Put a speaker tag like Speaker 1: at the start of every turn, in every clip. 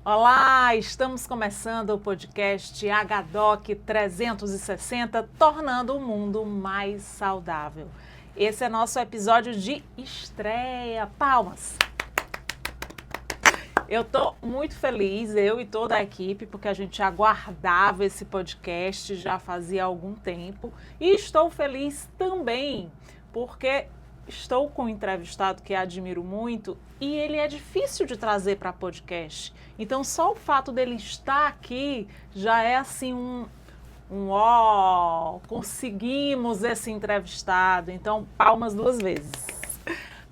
Speaker 1: Olá, estamos começando o podcast HDoc 360, tornando o mundo mais saudável. Esse é nosso episódio de estreia. Palmas! Eu estou muito feliz, eu e toda a equipe, porque a gente aguardava esse podcast já fazia algum tempo. E estou feliz também, porque estou com um entrevistado que admiro muito e ele é difícil de trazer para podcast. Então, só o fato dele estar aqui já é assim conseguimos esse entrevistado. Então, palmas duas vezes.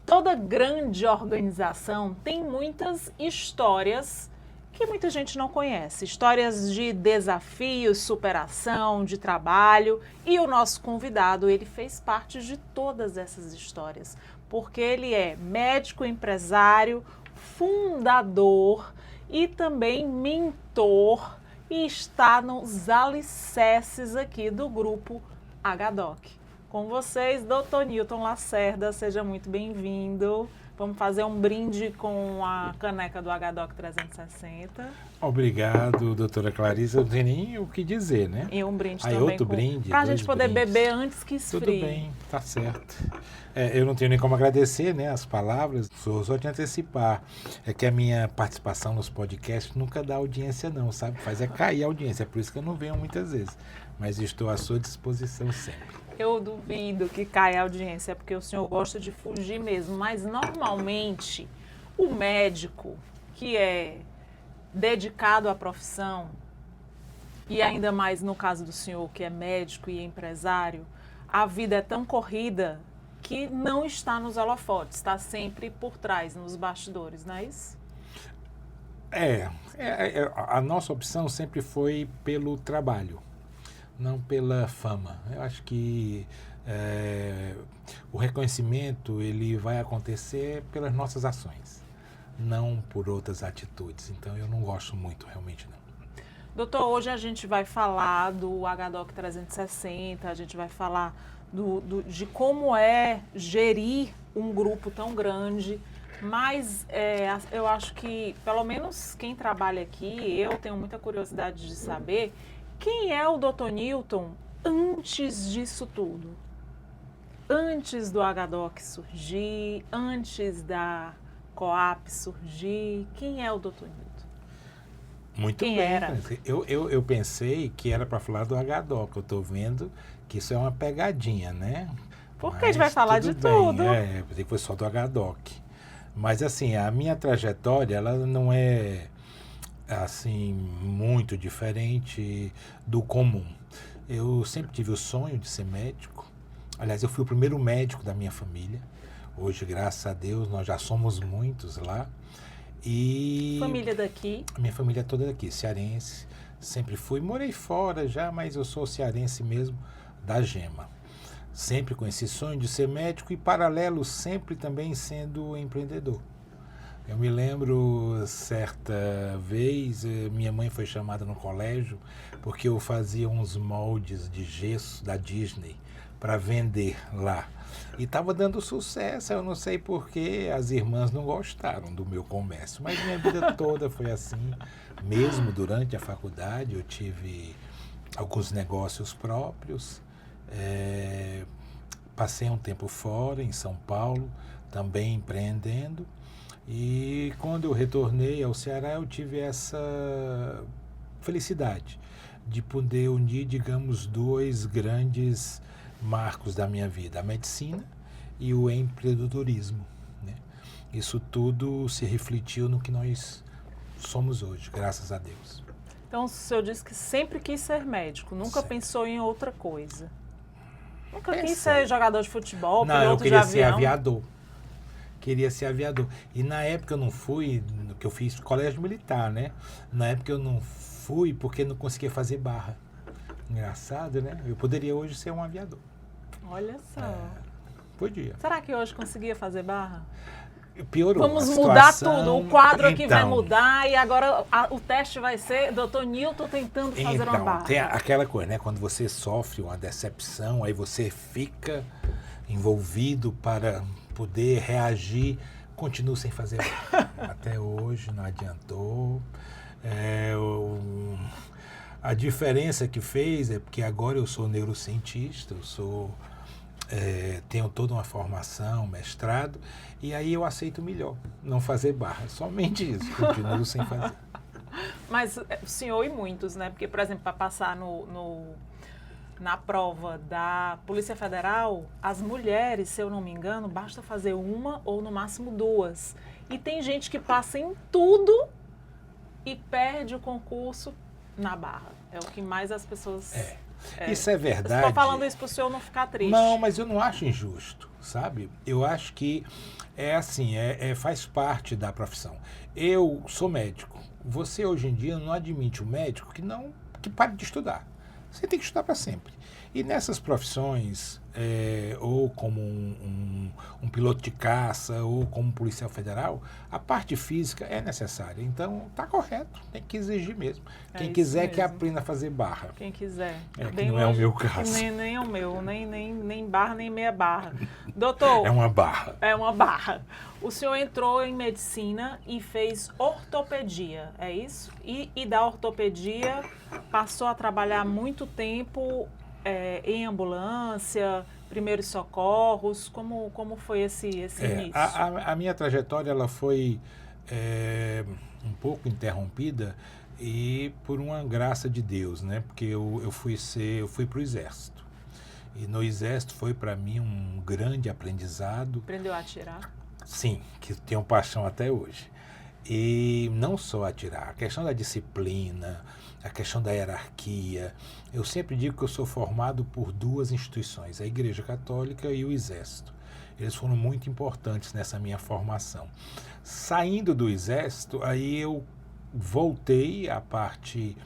Speaker 1: Toda grande organização tem muitas histórias que muita gente não conhece. Histórias de desafios, superação, de trabalho. E o nosso convidado, ele fez parte de todas essas histórias. Porque ele é médico, empresário, fundador e também mentor. E está nos alicerces aqui do grupo HDoc. Com vocês, Dr. Newton Lacerda, seja muito bem-vindo. Vamos fazer um brinde com a caneca do HDoc 360.
Speaker 2: Obrigado, doutora Clarissa. Eu não tenho nem o que dizer, né?
Speaker 1: E um brinde
Speaker 2: Aí
Speaker 1: também.
Speaker 2: outro brinde.
Speaker 1: Para a gente poder
Speaker 2: brindes.
Speaker 1: beber antes que esfrie.
Speaker 2: Tudo bem, tá certo. Eu não tenho nem como agradecer, né, as palavras. Só te antecipar. É que a minha participação nos podcasts nunca dá audiência não, sabe? Faz cair a audiência. É por isso que eu não venho muitas vezes. Mas estou à sua disposição sempre.
Speaker 1: Eu duvido que caia a audiência, porque o senhor gosta de fugir mesmo. Mas, normalmente, o médico que é dedicado à profissão, e ainda mais no caso do senhor, que é médico e empresário, a vida é tão corrida que não está nos holofotes, está sempre por trás, nos bastidores, não é isso?
Speaker 2: A nossa opção sempre foi pelo trabalho, não pela fama. Eu acho que o reconhecimento ele vai acontecer pelas nossas ações, não por outras atitudes. Então eu não gosto muito, realmente não.
Speaker 1: Doutor, hoje a gente vai falar do HDoc 360, a gente vai falar de como é gerir um grupo tão grande, mas eu acho que, pelo menos quem trabalha aqui, eu tenho muita curiosidade de saber quem é o Dr. Newton antes disso tudo? Antes do HDoc surgir, antes da Coap surgir, quem é o Dr. Newton?
Speaker 2: Muito
Speaker 1: Quem
Speaker 2: bem.
Speaker 1: era?
Speaker 2: Eu pensei que era para falar do HDoc. Eu estou vendo que isso é uma pegadinha, né?
Speaker 1: Porque a gente vai falar de tudo.
Speaker 2: Eu pensei que foi só do HDoc. Mas assim, a minha trajetória, ela não é assim muito diferente do comum. Eu sempre tive o sonho de ser médico. Aliás, eu fui o primeiro médico da minha família. Hoje, graças a Deus, nós já somos muitos lá. E
Speaker 1: Família daqui?
Speaker 2: A minha família é toda daqui, cearense. Sempre fui, morei fora já, mas eu sou cearense mesmo, da Gema. Sempre com esse sonho de ser médico e paralelo sempre também sendo empreendedor. Eu me lembro, certa vez, minha mãe foi chamada no colégio porque eu fazia uns moldes de gesso da Disney para vender lá. E estava dando sucesso, eu não sei porquê, as irmãs não gostaram do meu comércio, mas minha vida toda foi assim. Mesmo durante a faculdade eu tive alguns negócios próprios, passei um tempo fora, em São Paulo, também empreendendo. E quando eu retornei ao Ceará, eu tive essa felicidade de poder unir, digamos, dois grandes marcos da minha vida, a medicina e o empreendedorismo, né? Isso tudo se refletiu no que nós somos hoje, graças a Deus.
Speaker 1: Então, o senhor disse que sempre quis ser médico, nunca pensou em outra coisa. Nunca quis ser jogador de futebol,
Speaker 2: não,
Speaker 1: piloto de avião?
Speaker 2: Não, eu queria ser aviador. Queria ser aviador. E na época eu não fui, que eu fiz colégio militar, né? Na época eu não fui porque não conseguia fazer barra. Engraçado, né? Eu poderia hoje ser um aviador.
Speaker 1: Olha só.
Speaker 2: Podia.
Speaker 1: Será que hoje conseguia fazer barra?
Speaker 2: Piorou.
Speaker 1: Vamos mudar tudo. O quadro aqui vai mudar e agora o teste vai ser Dr. Newton tentando fazer uma barra.
Speaker 2: Tem aquela coisa, né? Quando você sofre uma decepção, aí você fica envolvido para poder reagir, continuo sem fazer barra. Até hoje não adiantou. A diferença que fez é porque agora eu sou neurocientista, tenho toda uma formação, mestrado, e aí eu aceito melhor não fazer barra. Somente isso, continuo sem fazer.
Speaker 1: Mas o senhor e muitos, né? Porque, por exemplo, para passar na prova da Polícia Federal, as mulheres, se eu não me engano, basta fazer uma ou no máximo duas. E tem gente que passa em tudo e perde o concurso na barra. É o que mais as pessoas...
Speaker 2: Isso é verdade.
Speaker 1: Estou falando isso para o senhor não ficar triste.
Speaker 2: Não, mas eu não acho injusto, sabe? Eu acho que faz parte da profissão. Eu sou médico. Você hoje em dia não admite um médico que pare de estudar. Você tem que estudar para sempre. E nessas profissões, ou como um piloto de caça, ou como policial federal, a parte física é necessária. Então, está correto, tem que exigir mesmo. Quem quiser que aprenda a fazer barra.
Speaker 1: Quem quiser.
Speaker 2: Que não é o meu caso.
Speaker 1: Nem é o meu, nem barra, nem meia barra. Doutor...
Speaker 2: É uma barra.
Speaker 1: É uma barra. O senhor entrou em medicina e fez ortopedia, é isso? E da ortopedia passou a trabalhar muito tempo em ambulância, primeiros socorros. Como foi esse início?
Speaker 2: A minha trajetória ela foi um pouco interrompida e por uma graça de Deus, né? Porque eu fui para o Exército. E no Exército foi para mim um grande aprendizado.
Speaker 1: Aprendeu a atirar?
Speaker 2: Sim, que tenho paixão até hoje. E não só atirar, a questão da disciplina, a questão da hierarquia. Eu sempre digo que eu sou formado por duas instituições, a Igreja Católica e o Exército. Eles foram muito importantes nessa minha formação. Saindo do Exército, aí eu voltei à parte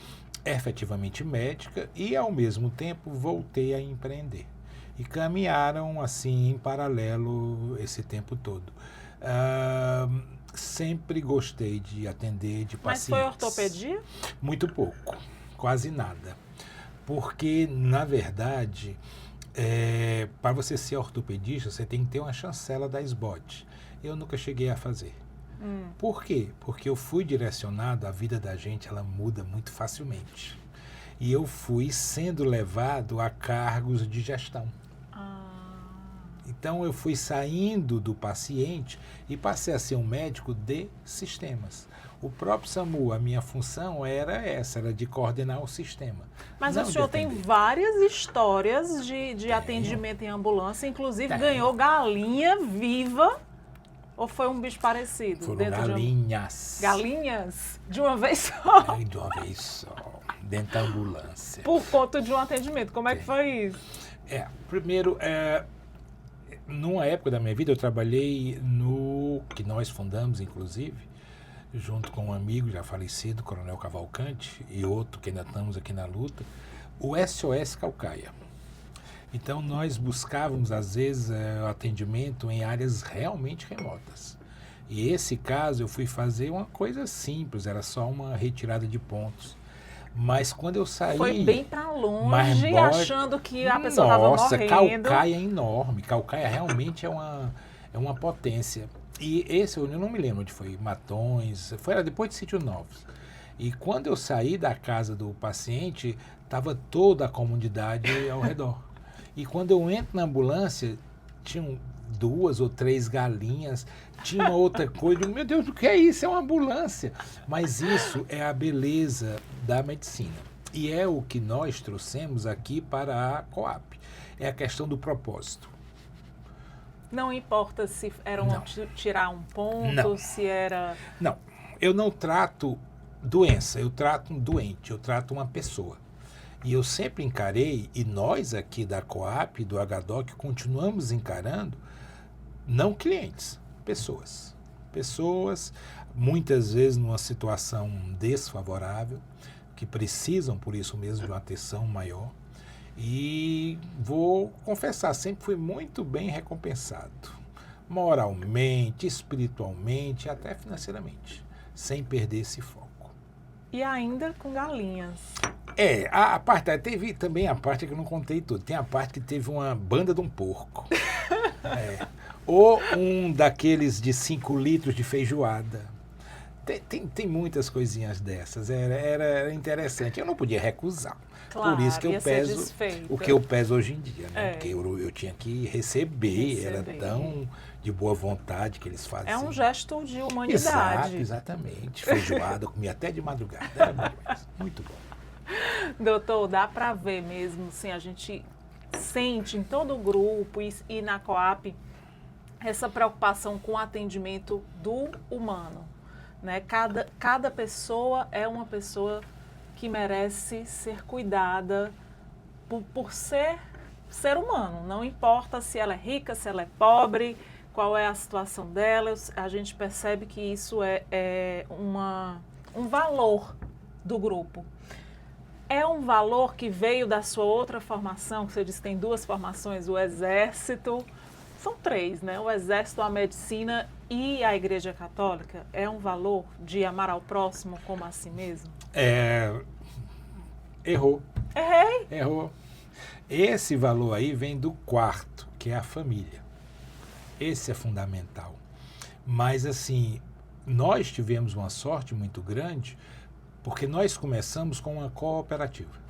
Speaker 2: efetivamente médica e, ao mesmo tempo, voltei a empreender. E caminharam assim em paralelo esse tempo todo. Sempre gostei de atender de pacientes.
Speaker 1: Mas foi ortopedia?
Speaker 2: Muito pouco, quase nada. Porque, na verdade, para você ser ortopedista, você tem que ter uma chancela da SBOT. Eu nunca cheguei a fazer. Por quê? Porque eu fui direcionado, a vida da gente ela muda muito facilmente. E eu fui sendo levado a cargos de gestão. Então, eu fui saindo do paciente e passei a ser um médico de sistemas. O próprio SAMU, a minha função era de coordenar o sistema.
Speaker 1: Mas o senhor tem várias histórias de atendimento em ambulância, inclusive ganhou galinha viva, ou foi um bicho parecido?
Speaker 2: Foram galinhas.
Speaker 1: Galinhas? De uma vez só?
Speaker 2: De uma vez só, dentro da ambulância.
Speaker 1: Por conta de um atendimento, como é que foi isso?
Speaker 2: Primeiro, numa época da minha vida, eu trabalhei que nós fundamos, inclusive, junto com um amigo já falecido, Coronel Cavalcante, e outro que ainda estamos aqui na luta, o SOS Caucaia. Então, nós buscávamos, às vezes, atendimento em áreas realmente remotas. E esse caso, eu fui fazer uma coisa simples, era só uma retirada de pontos. Mas quando eu saí...
Speaker 1: Foi bem para longe, achando que a pessoa estava morrendo.
Speaker 2: Nossa, Caucaia é enorme. Caucaia realmente é uma potência. E esse, eu não me lembro onde foi, Matões, era depois de Sítio Novos. E quando eu saí da casa do paciente, estava toda a comunidade ao redor. E quando eu entro na ambulância, tinham 2 ou 3 galinhas, tinha outra coisa. Eu digo, meu Deus, o que é isso? É uma ambulância. Mas isso é a beleza da medicina. E é o que nós trouxemos aqui para a Coap. É a questão do propósito.
Speaker 1: Não importa se era tirar um ponto, se era...
Speaker 2: Não, eu não trato doença, eu trato um doente, eu trato uma pessoa. E eu sempre encarei, e nós aqui da Coap, do HDOC, continuamos encarando, não clientes, pessoas. Pessoas, muitas vezes numa situação desfavorável, que precisam, por isso mesmo, de uma atenção maior. E vou confessar, sempre fui muito bem recompensado, moralmente, espiritualmente, até financeiramente, sem perder esse foco.
Speaker 1: E ainda com galinhas.
Speaker 2: A parte, teve também a parte que eu não contei tudo, tem a parte que teve uma banda de um porco. Ou um daqueles de 5 litros de feijoada. Tem muitas coisinhas dessas, era interessante. Eu não podia recusar.
Speaker 1: Claro,
Speaker 2: Por isso que eu
Speaker 1: ia ser
Speaker 2: peso
Speaker 1: desfeita.
Speaker 2: o que eu peso hoje em dia, né?
Speaker 1: É.
Speaker 2: Porque eu tinha que receber, era tão de boa vontade que eles faziam.
Speaker 1: É um gesto de humanidade.
Speaker 2: Exatamente. Feijoada, eu comia até de madrugada. Era bom demais. Muito bom.
Speaker 1: Doutor, dá para ver mesmo, assim, a gente sente em todo o grupo e na Coap essa preocupação com o atendimento do humano, né? Cada pessoa é uma pessoa que merece ser cuidada por ser humano. Não importa se ela é rica, se ela é pobre, qual é a situação dela, a gente percebe que isso é um valor do grupo. É um valor que veio da sua outra formação, que você disse que tem 2 formações, o Exército, são 3, né? O Exército, a Medicina e a Igreja Católica. É um valor de amar ao próximo como a si mesmo?
Speaker 2: Errou.
Speaker 1: Errei.
Speaker 2: Errou. Esse valor aí vem do 4º, que é a família. Esse é fundamental. Mas, assim, nós tivemos uma sorte muito grande porque nós começamos com uma cooperativa.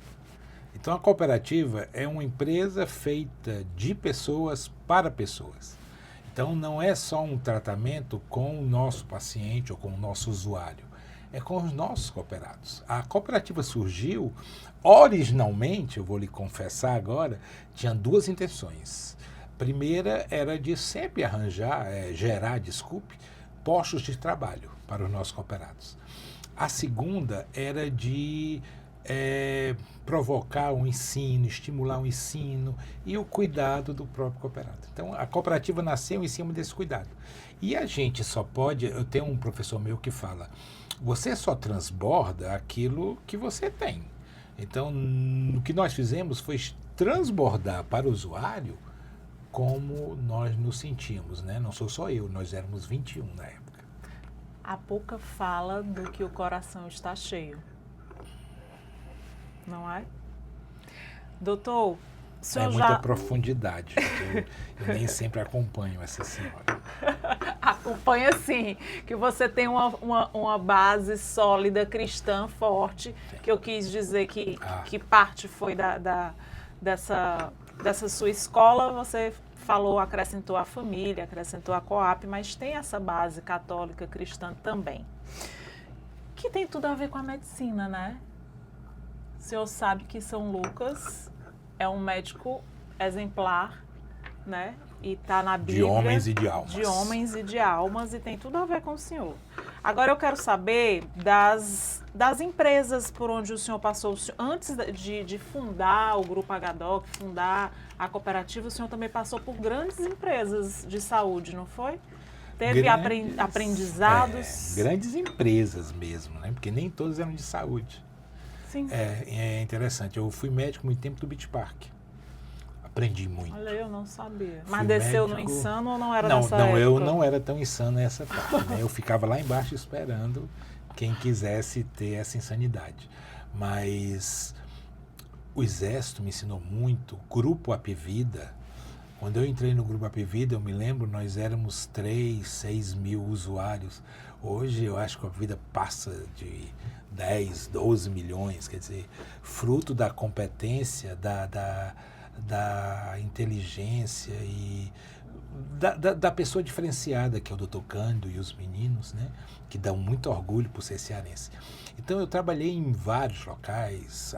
Speaker 2: Então, a cooperativa é uma empresa feita de pessoas para pessoas. Então, não é só um tratamento com o nosso paciente ou com o nosso usuário, é com os nossos cooperados. A cooperativa surgiu, originalmente, eu vou lhe confessar agora, tinha 2 intenções. A primeira era de sempre gerar, postos de trabalho para os nossos cooperados. A segunda era de provocar um ensino, estimular um ensino e o cuidado do próprio cooperado. Então, a cooperativa nasceu em cima desse cuidado. E a gente só pode... Eu tenho um professor meu que fala, você só transborda aquilo que você tem. Então, o que nós fizemos foi transbordar para o usuário como nós nos sentimos, né? Não sou só eu, nós éramos 21 na época.
Speaker 1: A pouca fala do que o coração está cheio. Não é? Doutor, o senhor
Speaker 2: muita profundidade. Eu nem sempre acompanho essa senhora.
Speaker 1: Acompanha sim, que você tem uma base sólida, cristã, forte, que eu quis dizer que parte foi dessa sua escola, você falou, acrescentou a família, acrescentou a Coap, mas tem essa base católica cristã também, que tem tudo a ver com a medicina, né? O senhor sabe que São Lucas é um médico exemplar, né? E está na Bíblia.
Speaker 2: De homens e de almas.
Speaker 1: De homens e de almas, e tem tudo a ver com o senhor. Agora eu quero saber das empresas por onde o senhor passou. Antes de fundar o Grupo HDOC, fundar a cooperativa, o senhor também passou por grandes empresas de saúde, não foi? Teve aprendizados?
Speaker 2: Grandes empresas mesmo, né? Porque nem todas eram de saúde.
Speaker 1: Sim.
Speaker 2: É interessante. Eu fui médico muito tempo do Beach Park. Aprendi muito.
Speaker 1: Olha, eu não sabia. Mas
Speaker 2: Fui
Speaker 1: desceu
Speaker 2: médico...
Speaker 1: no insano ou não era
Speaker 2: não,
Speaker 1: nessa
Speaker 2: não,
Speaker 1: época?
Speaker 2: eu não era tão insano nessa parte. Né? Eu ficava lá embaixo esperando quem quisesse ter essa insanidade. Mas o Exército me ensinou muito. O Grupo Apivida, quando eu entrei no Grupo Apivida, eu me lembro, nós éramos 3, 6 mil usuários. Hoje eu acho que a vida passa de 10, 12 milhões, quer dizer, fruto da competência, da inteligência e da pessoa diferenciada, que é o Dr. Cândido e os meninos, né, que dão muito orgulho por ser cearense. Então eu trabalhei em vários locais,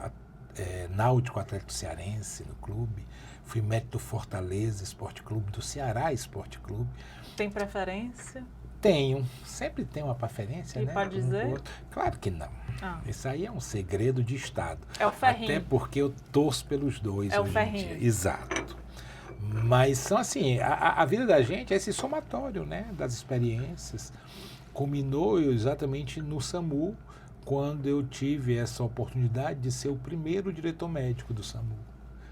Speaker 2: Náutico Atlético Cearense, no clube, fui médico do Fortaleza Esporte Clube, do Ceará Esporte Clube.
Speaker 1: Tem preferência?
Speaker 2: Tenho, sempre tem uma preferência,
Speaker 1: e
Speaker 2: né?
Speaker 1: Pode dizer?
Speaker 2: Claro que não. Isso aí é um segredo de Estado.
Speaker 1: É o ferrinho.
Speaker 2: Até porque eu torço pelos dois
Speaker 1: é
Speaker 2: hoje
Speaker 1: o ferrinho.
Speaker 2: em dia. Exato. Mas são assim, a vida da gente é esse somatório, né? Das experiências. Culminou exatamente no SAMU, quando eu tive essa oportunidade de ser o primeiro diretor médico do SAMU.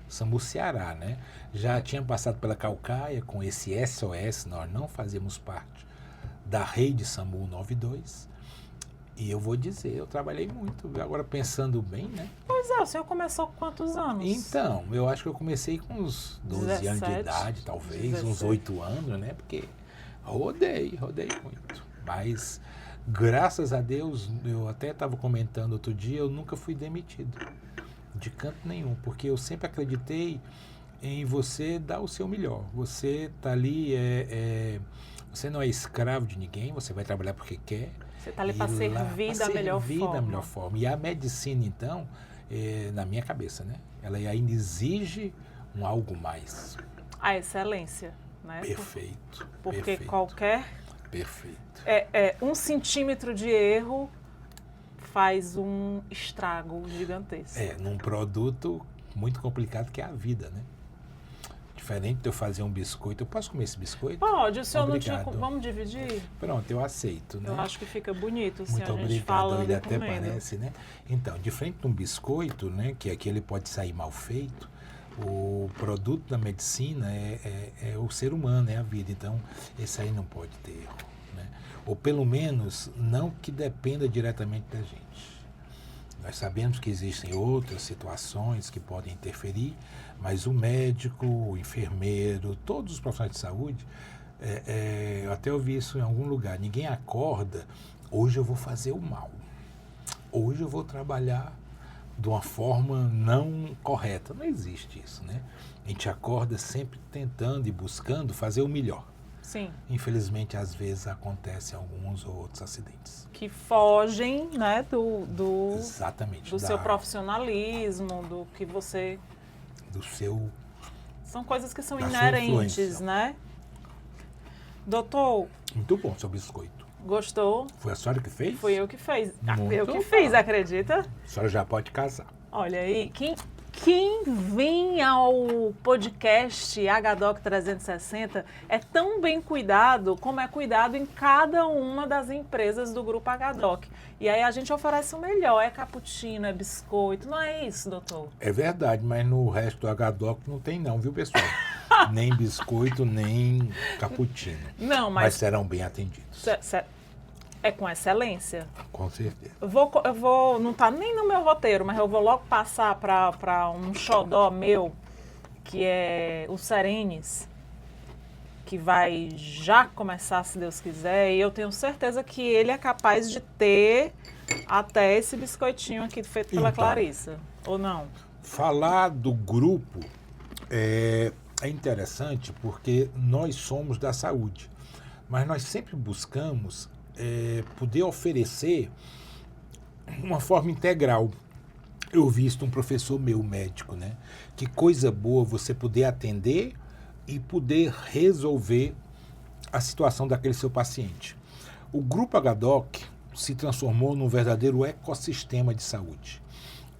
Speaker 2: SAMU Ceará, né? Já tinha passado pela Caucaia com esse SOS, nós não fazíamos parte da rede SAMU 92, e eu vou dizer, eu trabalhei muito, agora pensando bem, né?
Speaker 1: Pois é, o senhor começou com quantos anos?
Speaker 2: Então, eu acho que eu comecei com uns 12
Speaker 1: 17,
Speaker 2: anos de idade, talvez,
Speaker 1: 16.
Speaker 2: uns 8 anos, né? Porque rodei muito, mas Graças a Deus, eu até estava comentando outro dia, eu nunca fui demitido, de canto nenhum, porque eu sempre acreditei em você dar o seu melhor. Você está ali, você não é escravo de ninguém, você vai trabalhar porque quer.
Speaker 1: Você está ali para servir da melhor forma.
Speaker 2: E a medicina, então, na minha cabeça, né? Ela ainda exige um algo mais.
Speaker 1: A excelência, né?
Speaker 2: Perfeito.
Speaker 1: Porque
Speaker 2: perfeito,
Speaker 1: qualquer...
Speaker 2: Perfeito.
Speaker 1: 1 centímetro de erro faz um estrago gigantesco.
Speaker 2: Num produto muito complicado que é a vida, né? Diferente de eu fazer um biscoito. Eu posso comer esse biscoito?
Speaker 1: Pode, o senhor
Speaker 2: Obrigado.
Speaker 1: não tinha... Vamos dividir?
Speaker 2: Pronto, eu aceito, né?
Speaker 1: Eu acho que fica bonito, assim,
Speaker 2: Muito
Speaker 1: a gente
Speaker 2: obrigado,
Speaker 1: falando
Speaker 2: ele
Speaker 1: e
Speaker 2: até
Speaker 1: comendo.
Speaker 2: parece, né? Então, diferente de um biscoito, né? Que aqui ele pode sair mal feito, o produto da medicina é o ser humano, é a vida. Então, esse aí não pode ter erro, né? Ou pelo menos, não que dependa diretamente da gente. Nós sabemos que existem outras situações que podem interferir, mas o médico, o enfermeiro, todos os profissionais de saúde, eu até ouvi isso em algum lugar, ninguém acorda, hoje eu vou fazer o mal, hoje eu vou trabalhar de uma forma não correta. Não existe isso, né? A gente acorda sempre tentando e buscando fazer o melhor.
Speaker 1: Sim.
Speaker 2: Infelizmente, às vezes, acontecem alguns ou outros acidentes.
Speaker 1: Que fogem, né,
Speaker 2: Exatamente.
Speaker 1: do seu profissionalismo, do que você...
Speaker 2: Do seu...
Speaker 1: São coisas que são
Speaker 2: da sua
Speaker 1: inerentes,
Speaker 2: influência.
Speaker 1: né? Doutor,
Speaker 2: Muito bom seu biscoito.
Speaker 1: gostou?
Speaker 2: Foi a senhora que fez?
Speaker 1: Fui eu que fiz.
Speaker 2: Muito
Speaker 1: Eu que
Speaker 2: bom.
Speaker 1: fiz, acredita?
Speaker 2: A senhora já pode casar.
Speaker 1: Olha aí, quem vem ao podcast HDoc 360 é tão bem cuidado como é cuidado em cada uma das empresas do grupo HDoc. E aí a gente oferece o melhor, é cappuccino, é biscoito, não é isso, doutor?
Speaker 2: É verdade, mas no resto do HDoc não tem não, viu, pessoal? Nem biscoito, nem cappuccino.
Speaker 1: Não,
Speaker 2: Mas
Speaker 1: mas
Speaker 2: serão bem atendidos.
Speaker 1: é com excelência.
Speaker 2: Com certeza.
Speaker 1: Eu vou, não tá nem no meu roteiro, mas eu vou logo passar para um xodó meu, que é o Serenes, que vai já começar, se Deus quiser, e eu tenho certeza que ele é capaz de ter até esse biscoitinho aqui feito pela
Speaker 2: Então.
Speaker 1: Clarissa, ou não?
Speaker 2: Falar do grupo é interessante porque nós somos da saúde, mas nós sempre buscamos poder oferecer uma forma integral. Eu visto um professor meu, médico, né? Que coisa boa você poder atender e poder resolver a situação daquele seu paciente. O Grupo HDoc se transformou num verdadeiro ecossistema de saúde,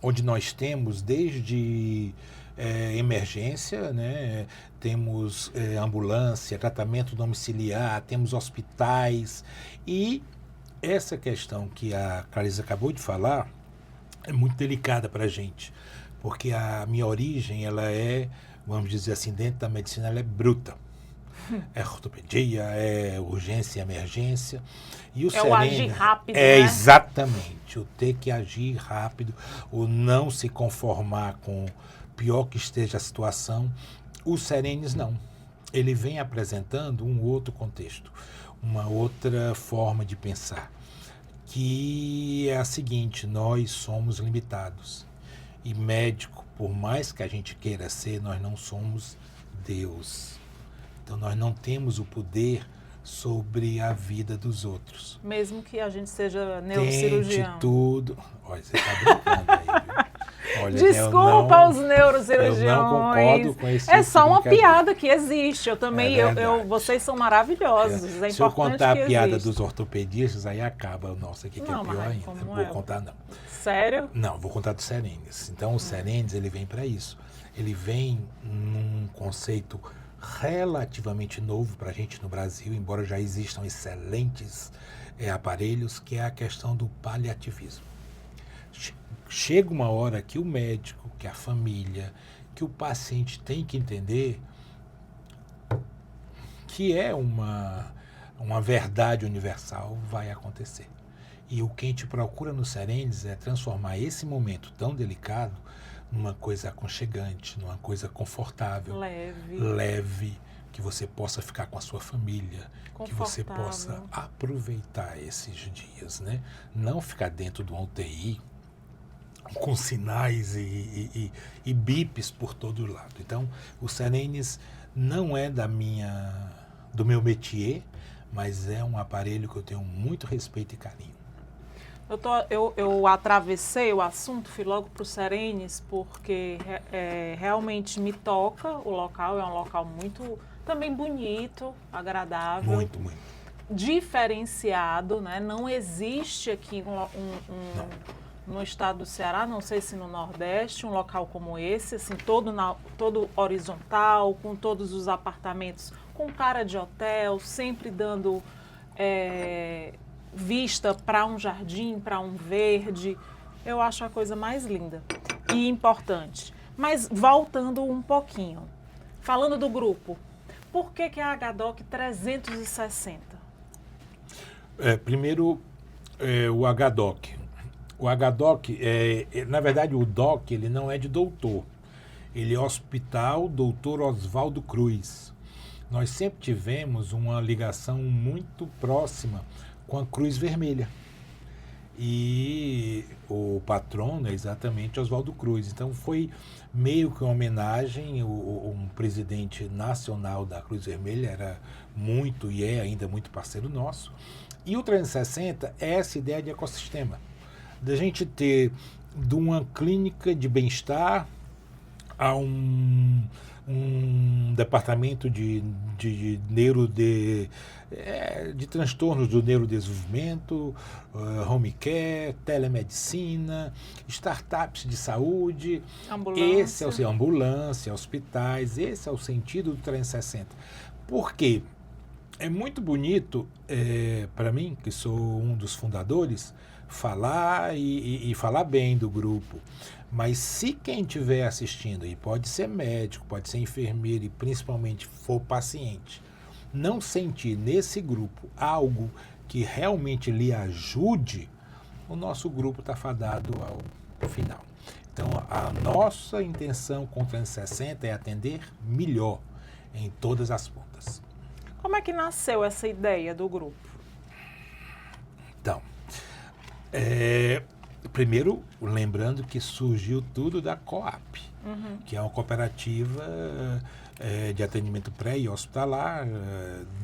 Speaker 2: onde nós temos desde emergência, né? Temos ambulância, tratamento domiciliar, temos hospitais, e essa questão que a Clarissa acabou de falar é muito delicada para a gente, porque a minha origem, ela vamos dizer assim, dentro da medicina, ela é bruta. É ortopedia, é urgência e emergência. E o
Speaker 1: o agir rápido,
Speaker 2: né?
Speaker 1: Exatamente,
Speaker 2: o ter que agir rápido, o não se conformar com pior que esteja a situação. O Serenes não. Ele vem apresentando um outro contexto, uma outra forma de pensar, que é a seguinte: nós somos limitados. E médico, por mais que a gente queira ser, nós não somos Deus. Então nós não temos o poder sobre a vida dos outros.
Speaker 1: Mesmo que a gente seja neurocirurgião.
Speaker 2: Tente tudo. Olha, você está brincando aí, viu? Olha,
Speaker 1: Desculpa os neurocirurgiões.
Speaker 2: Eu não concordo com esse
Speaker 1: É
Speaker 2: tipo
Speaker 1: só
Speaker 2: de
Speaker 1: uma
Speaker 2: brincadeira.
Speaker 1: piada que existe. Eu também, vocês são maravilhosos. É
Speaker 2: Se eu
Speaker 1: importante
Speaker 2: contar
Speaker 1: que
Speaker 2: a piada
Speaker 1: exista.
Speaker 2: dos ortopedistas, aí acaba o nosso aqui, que
Speaker 1: Não,
Speaker 2: é pior
Speaker 1: mas
Speaker 2: ainda.
Speaker 1: como
Speaker 2: Não vou
Speaker 1: é?
Speaker 2: contar, não.
Speaker 1: Sério?
Speaker 2: Não, vou contar do Serenes. Então, o Serenes, ele vem para isso. Ele vem num conceito relativamente novo para a gente no Brasil, embora já existam excelentes aparelhos, que é a questão do paliativismo. Chega uma hora que o médico, que a família, que o paciente tem que entender que uma verdade universal vai acontecer. E o que a gente procura no Serenes é transformar esse momento tão delicado numa coisa aconchegante, numa coisa confortável, leve, que você possa ficar com a sua família, que você possa aproveitar esses dias, né? Não ficar dentro de uma UTI com sinais e bips por todo lado. Então, o Serenes não é do meu métier, mas é um aparelho que eu tenho muito respeito e carinho.
Speaker 1: Eu atravessei o assunto, fui logo para o Serenes, porque realmente me toca o local, é um local muito, também bonito, agradável.
Speaker 2: Muito, muito.
Speaker 1: Diferenciado, né? Não existe aqui no estado do Ceará, não sei se no Nordeste, um local como esse, assim, todo horizontal, com todos os apartamentos, com cara de hotel, sempre dando vista para um jardim, para um verde. Eu acho a coisa mais linda e importante. Mas voltando um pouquinho, falando do grupo, por que a HDOC 360?
Speaker 2: Primeiro, o HDOC. O HDOC, na verdade, o DOC, ele não é de doutor. Ele é Hospital Dr. Oswaldo Cruz. Nós sempre tivemos uma ligação muito próxima com a Cruz Vermelha. E o patrono é exatamente Oswaldo Cruz. Então, foi meio que uma homenagem. Um presidente nacional da Cruz Vermelha era muito, e é ainda muito parceiro nosso. E o 360 é essa ideia de ecossistema. Da gente ter de uma clínica de bem-estar a um departamento de transtornos do neurodesenvolvimento, home care, telemedicina, startups de saúde.
Speaker 1: Ambulância.
Speaker 2: Ambulância, hospitais, esse é o sentido do 360. Por quê? É muito bonito, para mim, que sou um dos fundadores, falar e falar bem do grupo. Mas se quem estiver assistindo, e pode ser médico, pode ser enfermeiro e principalmente for paciente, não sentir nesse grupo algo que realmente lhe ajude, o nosso grupo está fadado ao final. Então, a nossa intenção com o 360 é atender melhor em todas as pontas.
Speaker 1: Como é que nasceu essa ideia do grupo?
Speaker 2: Então, primeiro, lembrando que surgiu tudo da COAP, que é uma cooperativa de atendimento pré e hospitalar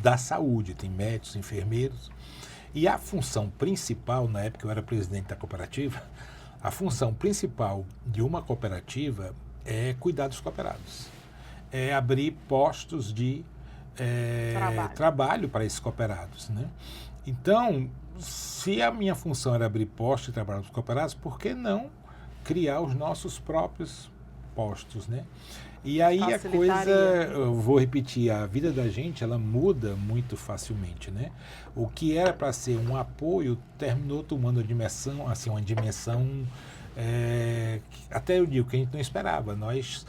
Speaker 2: da saúde. Tem médicos, enfermeiros. E a função principal, na época eu era presidente da cooperativa, a função principal de uma cooperativa é cuidar dos cooperados. É abrir postos de trabalho para esses cooperados, né? Então, se a minha função era abrir postos de trabalho para os cooperados, por que não criar os nossos próprios postos, né? E aí a coisa, eu vou repetir, a vida da gente, ela muda muito facilmente, né? O que era para ser um apoio terminou tomando uma dimensão, até eu digo que a gente não esperava. Nós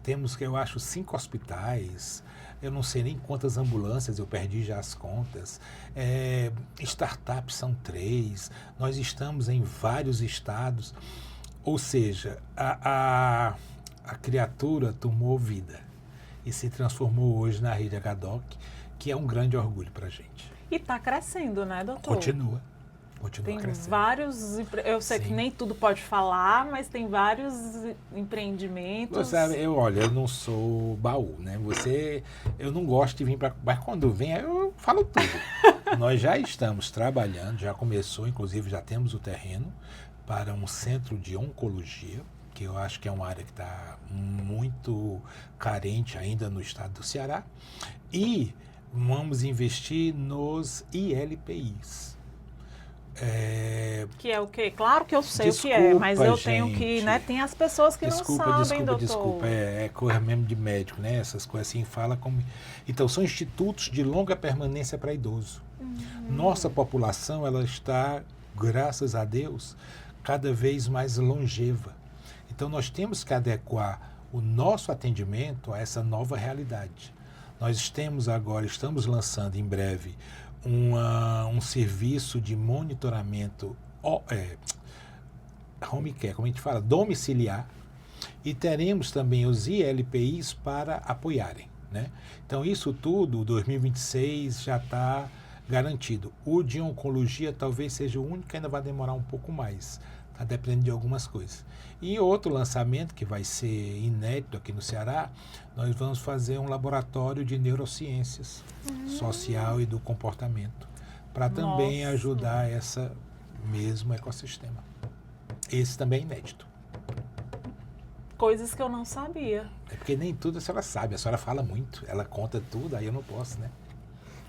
Speaker 2: temos, eu acho, 5 hospitais, eu não sei nem quantas ambulâncias, eu perdi já as contas. Startups são 3, nós estamos em vários estados. Ou seja, a criatura tomou vida e se transformou hoje na rede HDOC, que é um grande orgulho para a gente.
Speaker 1: E está crescendo, né, doutor?
Speaker 2: Continua
Speaker 1: tem
Speaker 2: crescendo.
Speaker 1: Vários, eu sei que nem tudo pode falar, mas tem vários empreendimentos.
Speaker 2: Você sabe, eu não sou baú, né? Eu não gosto de vir para... Mas quando vem, eu falo tudo. Nós já estamos trabalhando, já começou, inclusive já temos o terreno para um centro de oncologia, que eu acho que é uma área que está muito carente ainda no estado do Ceará. E vamos investir nos ILPIs.
Speaker 1: Que é o quê? Claro que eu sei o que é, mas eu tenho que, né? Tem as pessoas que não sabem, doutor.
Speaker 2: Desculpa, é coisa mesmo de médico, né? Essas coisas assim, fala como... Então, são institutos de longa permanência para idoso. Nossa população, ela está, graças a Deus, cada vez mais longeva. Então, nós temos que adequar o nosso atendimento a essa nova realidade. Nós estamos lançando em breve um serviço de monitoramento home care, como a gente fala, domiciliar, e teremos também os ILPIs para apoiarem, né? Então, isso tudo, 2026 já está garantido. O de oncologia talvez seja o único que ainda vai demorar um pouco mais. Está dependendo de algumas coisas. E outro lançamento que vai ser inédito aqui no Ceará, nós vamos fazer um laboratório de neurociências social e do comportamento, para também ajudar esse mesmo ecossistema. Esse também é inédito.
Speaker 1: Coisas que eu não sabia.
Speaker 2: É porque nem tudo a senhora sabe, a senhora fala muito, ela conta tudo, aí eu não posso, né?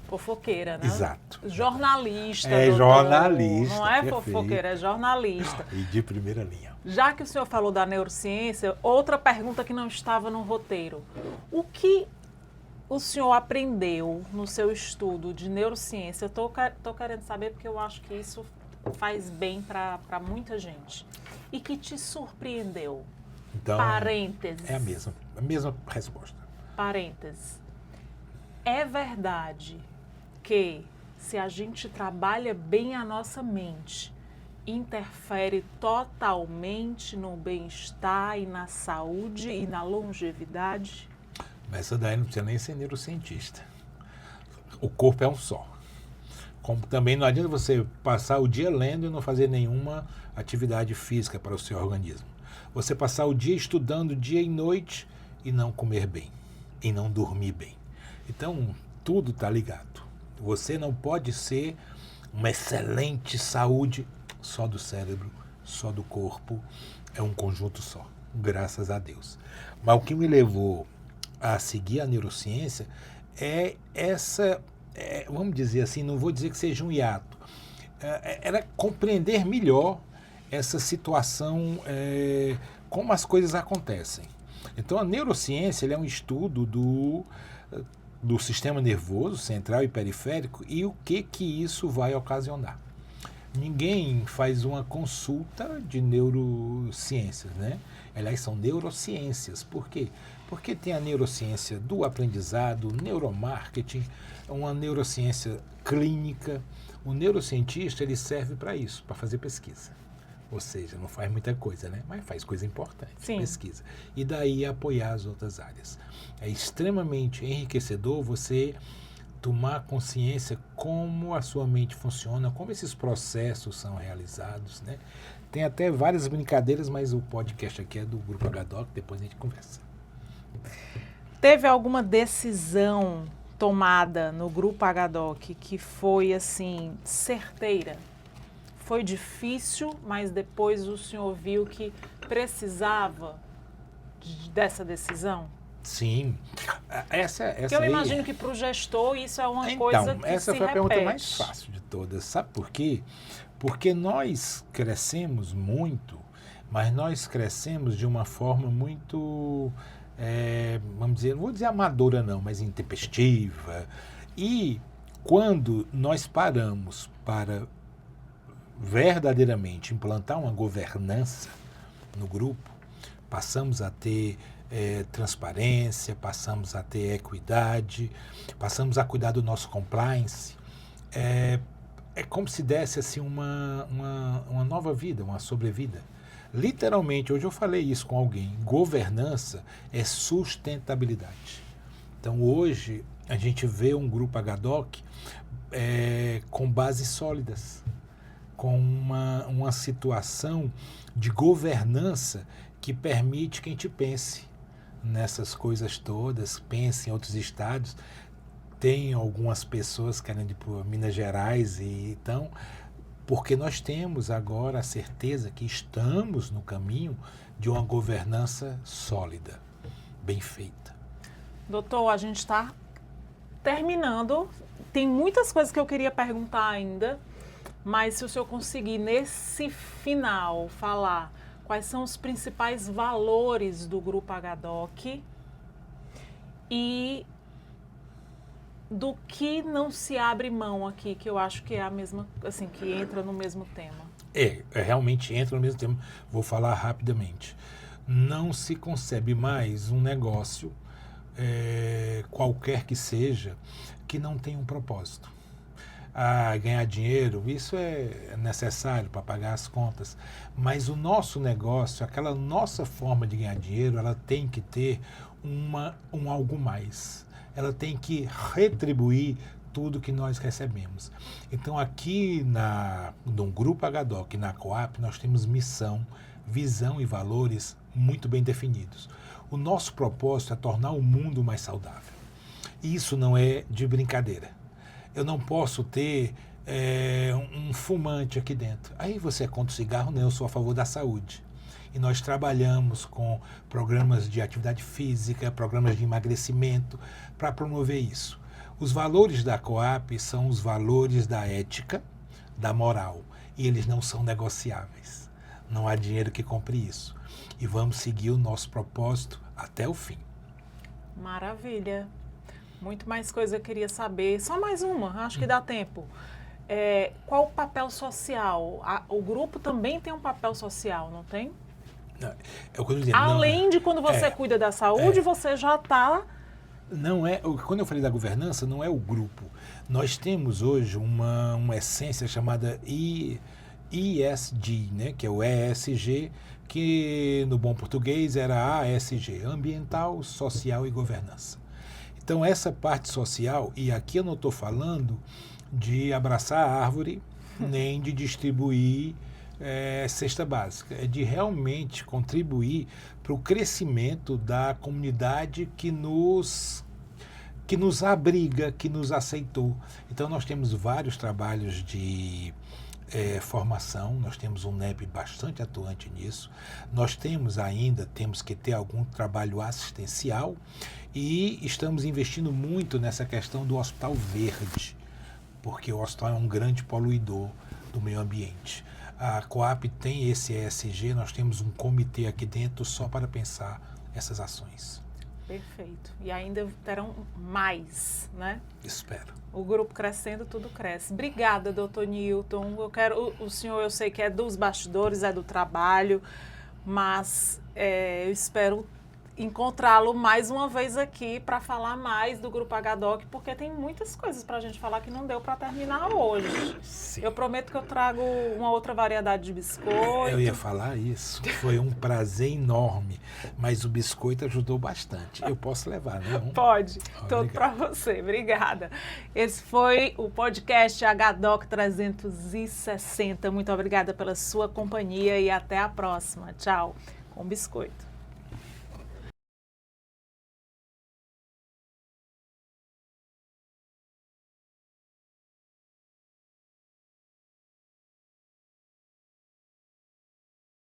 Speaker 1: Fofoqueira, né?
Speaker 2: Exato.
Speaker 1: Jornalista.
Speaker 2: É
Speaker 1: doutor.
Speaker 2: jornalista.
Speaker 1: Não é
Speaker 2: perfeito.
Speaker 1: fofoqueira, é jornalista.
Speaker 2: E de primeira linha.
Speaker 1: Já que o senhor falou da neurociência, outra pergunta que não estava no roteiro. O que o senhor aprendeu no seu estudo de neurociência? Estou querendo saber porque eu acho que isso faz bem para muita gente. E que te surpreendeu?
Speaker 2: Então,
Speaker 1: Parênteses.
Speaker 2: é a mesma resposta.
Speaker 1: Parênteses. É verdade que se a gente trabalha bem a nossa mente, interfere totalmente no bem-estar e na saúde e na longevidade?
Speaker 2: Mas essa daí não precisa nem ser neurocientista. O corpo é um só. Como também não adianta você passar o dia lendo e não fazer nenhuma atividade física para o seu organismo. Você passar o dia estudando dia e noite e não comer bem, e não dormir bem. Então, tudo está ligado. Você não pode ser uma excelente saúde só do cérebro, só do corpo. É um conjunto só, graças a Deus. Mas o que me levou a seguir a neurociência é essa, vamos dizer assim, não vou dizer que seja um hiato, era compreender melhor essa situação, como as coisas acontecem. Então, a neurociência é um estudo do sistema nervoso central e periférico e o que isso vai ocasionar. Ninguém faz uma consulta de neurociências, né? Aliás, são neurociências. Por quê? Porque tem a neurociência do aprendizado, neuromarketing, uma neurociência clínica. O neurocientista, ele serve para isso, para fazer pesquisa. Ou seja, não faz muita coisa, né? Mas faz coisa importante,
Speaker 1: Sim.
Speaker 2: pesquisa. E daí apoiar as outras áreas. É extremamente enriquecedor você tomar consciência como a sua mente funciona, como esses processos são realizados, né? Tem até várias brincadeiras, mas o podcast aqui é do Grupo HDoc, depois a gente conversa.
Speaker 1: Teve alguma decisão tomada no Grupo HDoc que foi, assim, certeira? Foi difícil, mas depois o senhor viu que precisava dessa decisão?
Speaker 2: Sim. Essa
Speaker 1: Porque eu
Speaker 2: aí,
Speaker 1: imagino que para o gestor isso é uma
Speaker 2: então,
Speaker 1: coisa que
Speaker 2: essa
Speaker 1: se
Speaker 2: foi a pergunta
Speaker 1: repete.
Speaker 2: mais fácil de todas. Sabe por quê? Porque nós crescemos muito, mas nós crescemos de uma forma muito, vamos dizer, não vou dizer amadora não, mas intempestiva. E quando nós paramos para verdadeiramente implantar uma governança no grupo, passamos a ter transparência, passamos a ter equidade, passamos a cuidar do nosso compliance. É como se desse assim, uma nova vida, uma sobrevida. Literalmente, hoje eu falei isso com alguém, governança é sustentabilidade. Então hoje a gente vê um grupo HDoc com bases sólidas, com uma situação de governança que permite que a gente pense nessas coisas todas, pense em outros estados. Tem algumas pessoas querendo ir para Minas Gerais, e então, porque nós temos agora a certeza que estamos no caminho de uma governança sólida, bem feita.
Speaker 1: Doutor, a gente está terminando. Tem muitas coisas que eu queria perguntar ainda, mas se o senhor conseguir, nesse final, falar quais são os principais valores do Grupo HDoc e do que não se abre mão aqui, que eu acho que é a mesma, assim, que entra no mesmo tema.
Speaker 2: Realmente entra no mesmo tema. Vou falar rapidamente. Não se concebe mais um negócio, qualquer que seja, que não tenha um propósito. Ganhar dinheiro, isso é necessário para pagar as contas, mas o nosso negócio, aquela nossa forma de ganhar dinheiro, ela tem que ter um algo mais. ela tem que retribuir tudo que nós recebemos. Então, aqui no Grupo HDOC, na Coap, nós temos missão, visão e valores muito bem definidos. O nosso propósito é tornar o mundo mais saudável. E isso não é de brincadeira. Eu não posso ter um fumante aqui dentro. Aí você é contra o cigarro? Não, eu sou a favor da saúde. E nós trabalhamos com programas de atividade física, programas de emagrecimento, para promover isso. Os valores da Coap são os valores da ética, da moral, e eles não são negociáveis. Não há dinheiro que compre isso. E vamos seguir o nosso propósito até o fim.
Speaker 1: Maravilha. Muito mais coisa eu queria saber. Só mais uma, acho que dá tempo. Qual o papel social? O grupo também tem um papel social, não tem?
Speaker 2: Não, é o que eu tô dizendo,
Speaker 1: além de quando você cuida da saúde, você já está...
Speaker 2: Não é, quando eu falei da governança, não é o grupo. Nós temos hoje uma essência chamada ESG, né, que é o ESG, que no bom português era ASG, Ambiental, Social e Governança. Então essa parte social, e aqui eu não estou falando de abraçar a árvore, nem de distribuir cesta básica, é de realmente contribuir para o crescimento da comunidade que nos abriga, que nos aceitou. Então nós temos vários trabalhos de formação, nós temos um NEP bastante atuante nisso, nós temos que ter algum trabalho assistencial e estamos investindo muito nessa questão do hospital verde, porque o hospital é um grande poluidor do meio ambiente. A Coap tem esse ESG, nós temos um comitê aqui dentro só para pensar essas ações.
Speaker 1: Perfeito. E ainda terão mais, né?
Speaker 2: Espero.
Speaker 1: O grupo crescendo, tudo cresce. Obrigada, doutor Newton. O senhor, eu sei que é dos bastidores, é do trabalho, mas eu espero encontrá-lo mais uma vez aqui para falar mais do Grupo HDOC, porque tem muitas coisas para a gente falar que não deu para terminar hoje.
Speaker 2: Sim.
Speaker 1: Eu prometo que eu trago uma outra variedade de biscoito.
Speaker 2: Eu ia falar isso. Foi um prazer enorme, mas o biscoito ajudou bastante. Eu posso levar, né?
Speaker 1: Pode. Todo para você. Obrigada. Esse foi o podcast HDOC 360. Muito obrigada pela sua companhia e até a próxima. Tchau. Com biscoito.